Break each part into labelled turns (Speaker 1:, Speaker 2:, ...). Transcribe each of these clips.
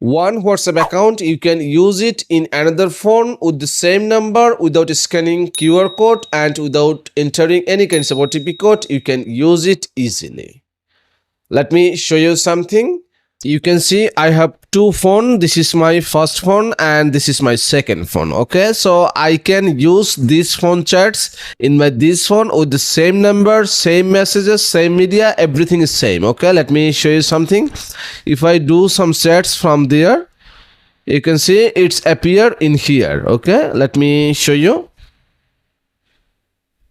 Speaker 1: one WhatsApp account, you can use it in another phone with the same number without scanning QR code and without entering any kinds of OTP code. You can use it easily. Let me show you something. You can see I have two phones. This is my first phone and this is my second phone. Okay, so I can use these phone chats in my this phone with the same number, same messages, same media, everything is same. Okay, let me show you something. If I do some chats from there, you can see it's appear in here. Okay, let me show you.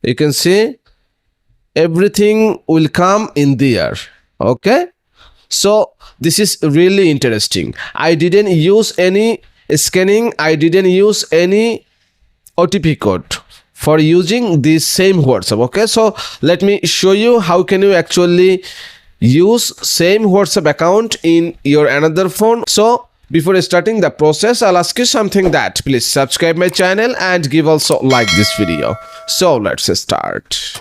Speaker 1: You can see everything will come in there. Okay, so this is really interesting. I didn't use any scanning, I didn't use any OTP code for using this same WhatsApp. Okay, so let me show you how can you actually use same WhatsApp account in your another phone. So before starting the process, I'll ask you something, that please subscribe my channel and give also like this video. So let's start.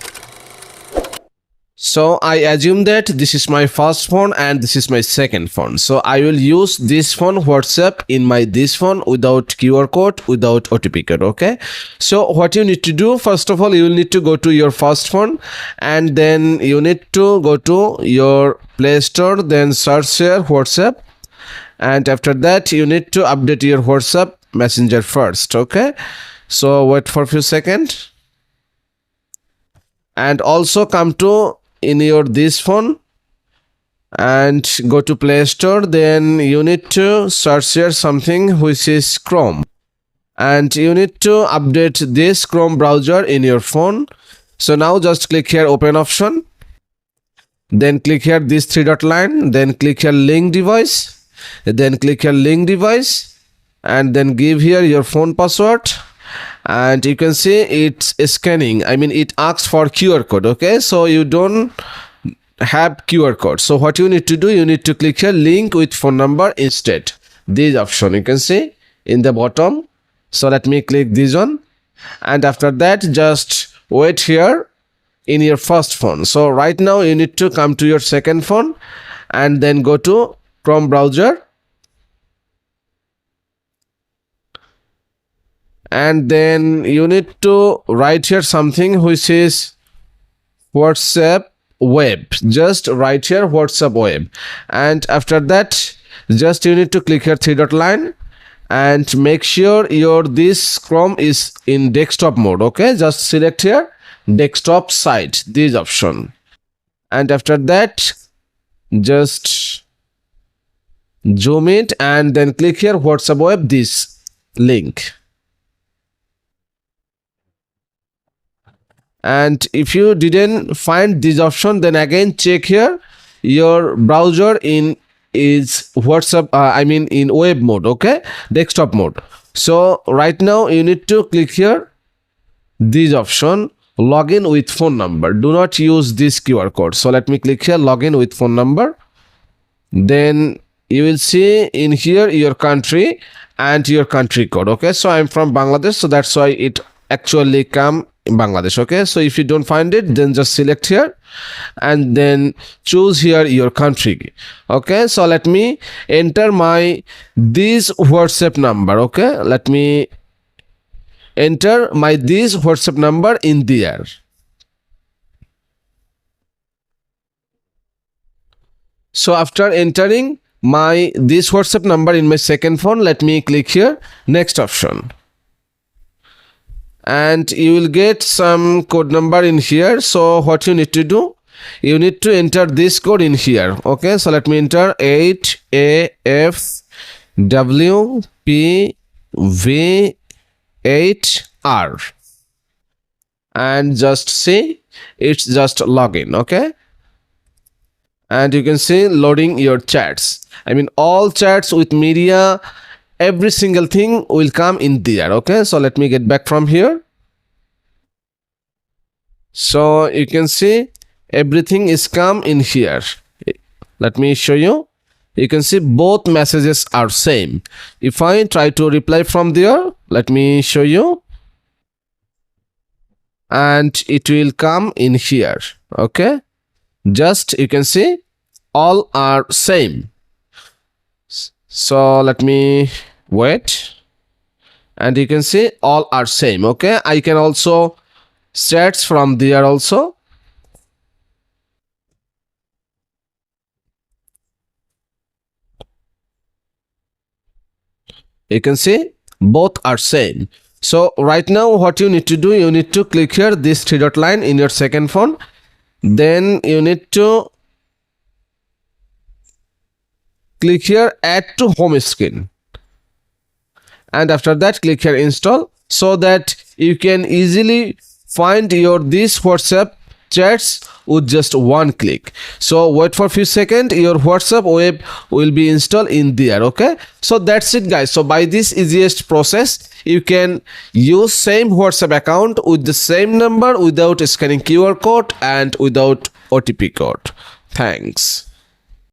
Speaker 1: So I assume that this is my first phone and this is my second phone. So I will use this phone WhatsApp in my this phone without QR code, without OTP code. Okay. So what you need to do, first of all, you will need to go to your first phone and then you need to go to your Play Store, then search here WhatsApp. And after that, you need to update your WhatsApp Messenger first. Okay. So wait for a few seconds. And also come to in your this phone and go to Play Store, then you need to search here something which is Chrome and you need to update this Chrome browser in your phone. So now just click here open option, then click here this three dot line, then click here link device, then click here link device and then give here your phone password. And you can see it's scanning, I mean it asks for QR code. Okay, so you don't have QR code, so what you need to do, you need to click here link with phone number instead, this option you can see in the bottom. So let me click this one and after that just wait here in your first phone. So right now you need to come to your second phone and then go to Chrome browser and then you need to write here something which is WhatsApp web. Just write here WhatsApp web and after that just you need to click here three dot line and make sure your this Chrome is in desktop mode. Okay, just select here desktop side, this option, and after that just zoom it and then click here WhatsApp web, this link. And if you didn't find this option, then again check here your browser in is WhatsApp I mean in web mode. Okay, desktop mode. So right now you need to click here this option, login with phone number. Do not use this QR code. So let me click here login with phone number, then you will see in here your country and your country code. Okay, so I'm from Bangladesh, so that's why it actually come in Bangladesh. Okay, so if you don't find it, then just select here and then choose here your country. Okay, so let me enter my this WhatsApp number. Okay, let me enter my this WhatsApp number in there. So after entering my this WhatsApp number in my second phone, let me click here next option and you will get some code number in here. So what you need to do, you need to enter this code in here. Okay, so let me enter 8AFWPV8R and just see it's just login. Okay, and you can see loading your chats, I mean all chats with media, every single thing will come in there. Okay, so let me get back from here. So you can see everything is come in here. Let me show you. You can see both messages are same. If I try to reply from there, let me show you, and it will come in here. Okay, just you can see all are same. So let me wait, and you can see all are same. Okay, I can also chats from there also. You can see both are same. So right now what you need to do, you need to click here this three dot line in your second phone, then you need to click here add to home screen, and after that click here install, so that you can easily find your this WhatsApp chats with just one click. So wait for few seconds, your WhatsApp web will be installed in there. Okay, so that's it guys. So by this easiest process you can use same WhatsApp account with the same number without scanning QR code and without OTP code. Thanks.